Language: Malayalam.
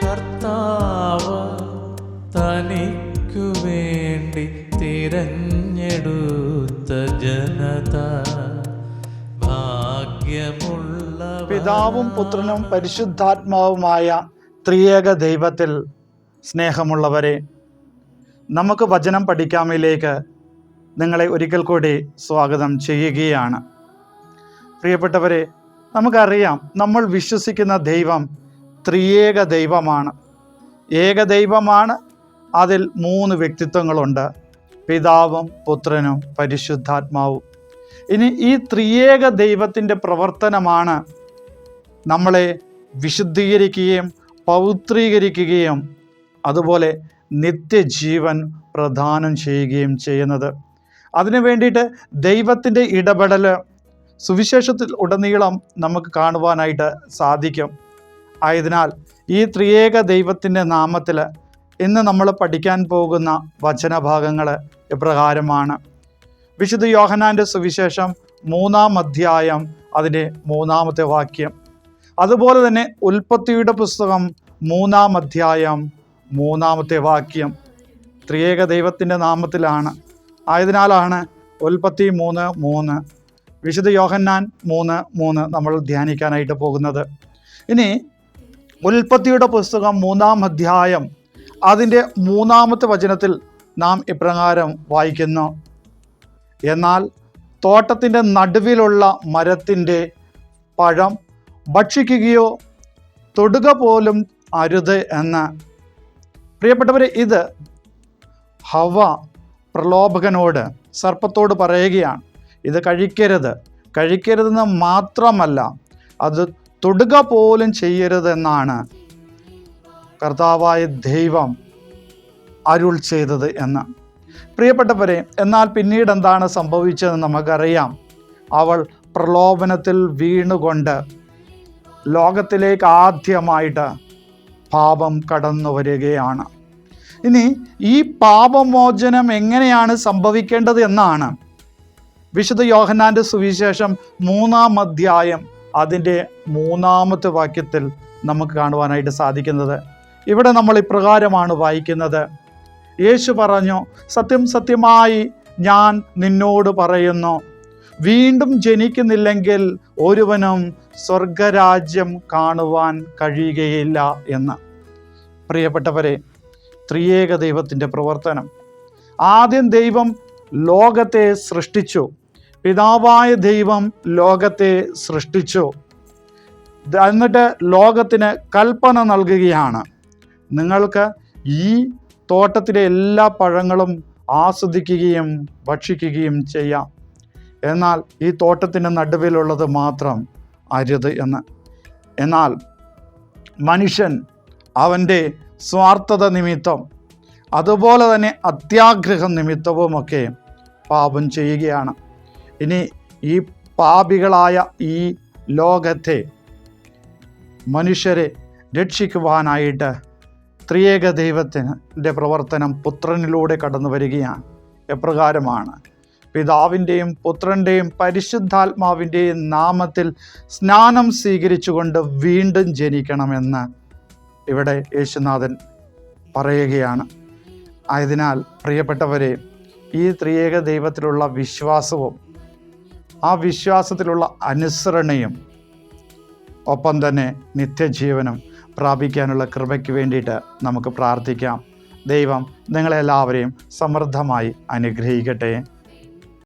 കർത്താവ് തനിക്കു വേണ്ടി തിരഞ്ഞെടുത്ത ജനത ഭാഗ്യമുള്ള. പിതാവും പുത്രനും പരിശുദ്ധാത്മാവുമായ ത്രിയേക ദൈവത്തിൽ സ്നേഹമുള്ളവരെ, നമുക്ക് വചനം പഠിക്കാമിലേക്ക് നിങ്ങളെ ഒരിക്കൽ കൂടി സ്വാഗതം ചെയ്യുകയാണ്. പ്രിയപ്പെട്ടവരെ, നമുക്കറിയാം നമ്മൾ വിശ്വസിക്കുന്ന ദൈവം ത്രിയേക ദൈവമാണ്, ഏകദൈവമാണ്. അതിൽ 3 വ്യക്തിത്വങ്ങളുണ്ട്, പിതാവും പുത്രനും പരിശുദ്ധാത്മാവും. ഇനി ഈ ത്രിയേക ദൈവത്തിൻ്റെ പ്രവർത്തനമാണ് നമ്മളെ വിശുദ്ധീകരിക്കുകയും പൗത്രീകരിക്കുകയും അതുപോലെ നിത്യജീവൻ പ്രദാനം ചെയ്യുകയും ചെയ്യുന്നത്. അതിനു വേണ്ടിയിട്ട് ദൈവത്തിൻ്റെ ഇടപെടൽ സുവിശേഷത്തിൽ ഉടനീളം നമുക്ക് കാണുവാനായിട്ട് സാധിക്കും. ആയതിനാൽ ഈ ത്രിയേക ദൈവത്തിൻ്റെ നാമത്തിൽ ഇന്ന് നമ്മൾ പഠിക്കാൻ പോകുന്ന വചനഭാഗങ്ങൾ ഇപ്രകാരമാണ്. വിശുദ്ധ യോഹന്നാൻ്റെ സുവിശേഷം 3-ാം അധ്യായം അതിൻ്റെ 3-ാമത്തെ വാക്യം. അതുപോലെ തന്നെ ഉൽപ്പത്തിയുടെ പുസ്തകം 3-ാം അധ്യായം 3-ാമത്തെ വാക്യം. ത്രിയേക ദൈവത്തിൻ്റെ നാമത്തിലാണ്. ആയതിനാലാണ് ഉൽപ്പത്തി 3:3, വിശുദ്ധ യോഹന്നാൻ 3:3 നമ്മൾ ധ്യാനിക്കാനായിട്ട് പോകുന്നത്. ഇനി ഉൽപ്പത്തിയുടെ പുസ്തകം 3-ാം അധ്യായം അതിൻ്റെ 3-ാമത്തെ വചനത്തിൽ നാം ഇപ്രകാരം വായിക്കുന്നു: എന്നാൽ തോട്ടത്തിൻ്റെ നടുവിലുള്ള മരത്തിൻ്റെ പഴം ഭക്ഷിക്കുകയോ തൊടുക പോലും അരുത് എന്ന്. പ്രിയപ്പെട്ടവരെ, ഇത് ഹവ്വ പ്രലോഭകനോട്, സർപ്പത്തോട് പറയുകയാണ്. ഇത് കഴിക്കരുതെന്ന് മാത്രമല്ല, അത് തൊടുക പോലും ചെയ്യരുതെന്നാണ് കർത്താവായ ദൈവം അരുൾ ചെയ്തത് എന്ന്. പ്രിയപ്പെട്ടവരെ, എന്നാൽ പിന്നീട് എന്താണ് സംഭവിച്ചതെന്ന് നമുക്കറിയാം. അവൾ പ്രലോഭനത്തിൽ വീണുകൊണ്ട് ലോകത്തിലേക്ക് ആദ്യമായിട്ട് പാപം കടന്നു വരികയാണ്. ഇനി ഈ പാപമോചനം എങ്ങനെയാണ് സംഭവിക്കേണ്ടത് എന്നാണ് വിശുദ്ധ യോഹന്നാൻ്റെ സുവിശേഷം 3-ാം അധ്യായം അതിൻ്റെ 3-ാമത്തെ വാക്യത്തിൽ നമുക്ക് കാണുവാനായിട്ട് സാധിക്കുന്നത്. ഇവിടെ നമ്മൾ ഇപ്രകാരമാണ് വായിക്കുന്നത്: യേശു പറഞ്ഞു, സത്യം സത്യമായി ഞാൻ നിന്നോട് പറയുന്നു, വീണ്ടും ജനിക്കുന്നില്ലെങ്കിൽ ഒരുവനും സ്വർഗരാജ്യം കാണുവാൻ കഴിയുകയില്ല എന്ന്. പ്രിയപ്പെട്ടവരെ, ത്രിയേക ദൈവത്തിൻ്റെ പ്രവർത്തനം. ആദ്യം ദൈവം ലോകത്തെ സൃഷ്ടിച്ചു. പിതാവായ ദൈവം ലോകത്തെ സൃഷ്ടിച്ചു. എന്നിട്ട് ലോകത്തിന് കൽപ്പന നൽകുകയാണ്: നിങ്ങൾക്ക് ഈ തോട്ടത്തിലെ എല്ലാ പഴങ്ങളും ആസ്വദിക്കുകയും ഭക്ഷിക്കുകയും ചെയ്യാം, എന്നാൽ ഈ തോട്ടത്തിൻ്റെ നടുവിലുള്ളത് മാത്രം അരുത് എന്ന്. എന്നാൽ മനുഷ്യൻ അവൻ്റെ സ്വാർത്ഥത നിമിത്തം അതുപോലെ തന്നെ അത്യാഗ്രഹ നിമിത്തവുമൊക്കെ പാപം ചെയ്യുകയാണ്. ഇനി ഈ പാപികളായ ഈ ലോകത്തെ മനുഷ്യരെ രക്ഷിക്കുവാനായിട്ട് ത്രിയേക ദൈവത്തിൻ്റെ പ്രവർത്തനം പുത്രനിലൂടെ കടന്നു വരികയാണ്. എപ്രകാരമാണ്? പിതാവിൻ്റെയും പുത്രൻ്റെയും പരിശുദ്ധാത്മാവിൻ്റെയും നാമത്തിൽ സ്നാനം സ്വീകരിച്ചുകൊണ്ട് വീണ്ടും ജനിക്കണമെന്ന് ഇവിടെ യേശുനാഥൻ പറയുകയാണ്. ആയതിനാൽ പ്രിയപ്പെട്ടവരെ, ഈ ത്രിയേക ദൈവത്തിലുള്ള വിശ്വാസവും ആ വിശ്വാസത്തിലുള്ള അനുസരണയും ഒപ്പം തന്നെ നിത്യജീവനും പ്രാപിക്കാനുള്ള കൃപയ്ക്ക് വേണ്ടിയിട്ട് നമുക്ക് പ്രാർത്ഥിക്കാം. ദൈവം നിങ്ങളെല്ലാവരെയും സമൃദ്ധമായി അനുഗ്രഹിക്കട്ടെ.